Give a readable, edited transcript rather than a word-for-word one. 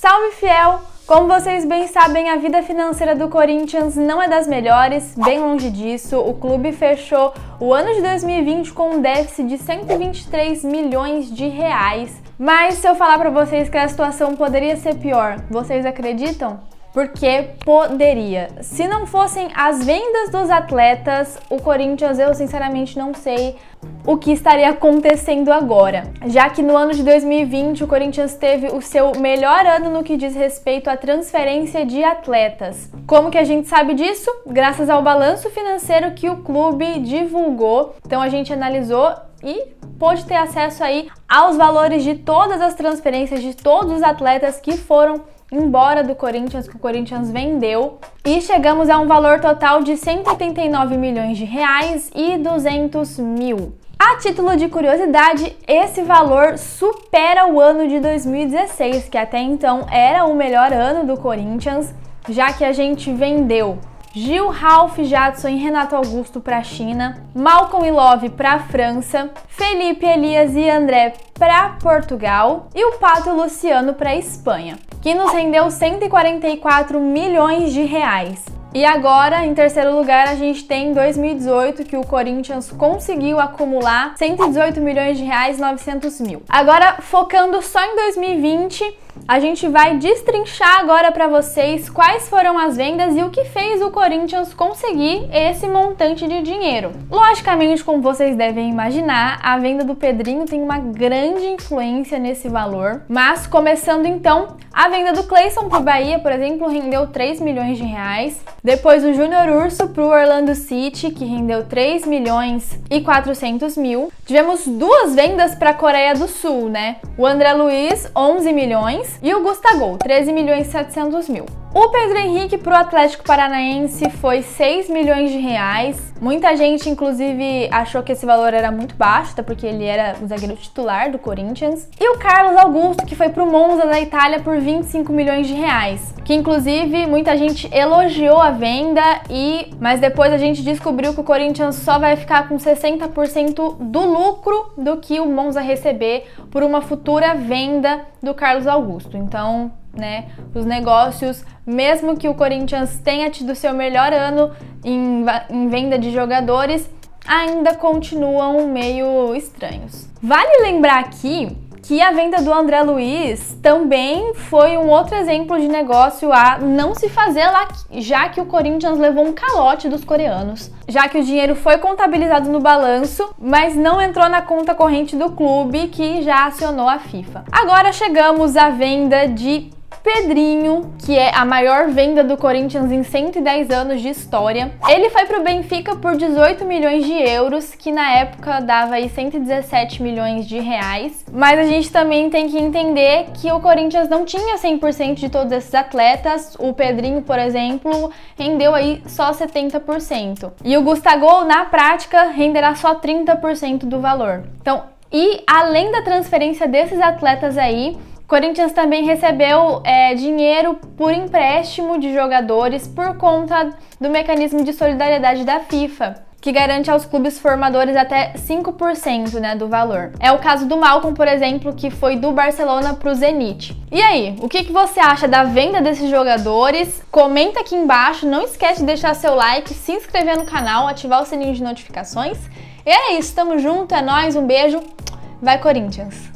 Salve, fiel! Como vocês bem sabem, a vida financeira do Corinthians não é das melhores, bem longe disso. O clube fechou o ano de 2020 com um déficit de 123 milhões de reais. Mas se eu falar pra vocês que a situação poderia ser pior, vocês acreditam? Porque poderia. Se não fossem as vendas dos atletas, o Corinthians, eu sinceramente não sei o que estaria acontecendo agora. Já que no ano de 2020 o Corinthians teve o seu melhor ano no que diz respeito à transferência de atletas. Como que a gente sabe disso? Graças ao balanço financeiro que o clube divulgou. Então a gente analisou e pôde ter acesso aí aos valores de todas as transferências de todos os atletas que foram embora do Corinthians, que o Corinthians vendeu, e chegamos a um valor total de 189 milhões de reais e 200 mil. A título de curiosidade, esse valor supera o ano de 2016, que até então era o melhor ano do Corinthians, já que a gente vendeu Gil, Ralf, Jadson e Renato Augusto para a China, Malcom e Love para a França, Felipe, Elias e André para Portugal e o Pato e Luciano para a Espanha, que nos rendeu 144 milhões de reais. E agora, em terceiro lugar, a gente tem 2018, que o Corinthians conseguiu acumular 118 milhões de reais e 900 mil. Agora, focando só em 2020, a gente vai destrinchar agora para vocês quais foram as vendas e o que fez o Corinthians conseguir esse montante de dinheiro. Logicamente, como vocês devem imaginar, a venda do Pedrinho tem uma grande influência nesse valor. Mas, começando então, a venda do Cleison para o Bahia, por exemplo, rendeu 3 milhões de reais. Depois o Júnior Urso para o Orlando City, que rendeu 3 milhões e 400 mil. Tivemos duas vendas para a Coreia do Sul, né? O André Luiz, 11 milhões, e o Gustavo, 13 milhões e 700 mil. O Pedro Henrique para o Atlético Paranaense foi 6 milhões de reais. Muita gente, inclusive, achou que esse valor era muito baixo, até porque ele era o zagueiro titular do Corinthians. E o Carlos Augusto, que foi para o Monza da Itália por 25 milhões de reais. Que, inclusive, muita gente elogiou a venda, mas depois a gente descobriu que o Corinthians só vai ficar com 60% do lucro do que o Monza receber por uma futura venda do Carlos Augusto. Então, né, os negócios, mesmo que o Corinthians tenha tido seu melhor ano em venda de jogadores, ainda continuam meio estranhos. Vale lembrar aqui que a venda do André Luiz também foi um outro exemplo de negócio a não se fazer lá, já que o Corinthians levou um calote dos coreanos, já que o dinheiro foi contabilizado no balanço, mas não entrou na conta corrente do clube, que já acionou a FIFA. Agora chegamos à venda de Pedrinho, que é a maior venda do Corinthians em 110 anos de história. Ele foi para o Benfica por 18 milhões de euros, que na época dava aí 117 milhões de reais. Mas a gente também tem que entender que o Corinthians não tinha 100% de todos esses atletas. O Pedrinho, por exemplo, rendeu aí só 70%. E o Gustavo, na prática, renderá só 30% do valor. Então, e além da transferência desses atletas aí, o Corinthians também recebeu dinheiro por empréstimo de jogadores por conta do mecanismo de solidariedade da FIFA, que garante aos clubes formadores até 5%, né, do valor. É o caso do Malcom, por exemplo, que foi do Barcelona para o Zenit. E aí, o que você acha da venda desses jogadores? Comenta aqui embaixo, não esquece de deixar seu like, se inscrever no canal, ativar o sininho de notificações. E é isso, tamo junto, é nóis, um beijo, vai Corinthians!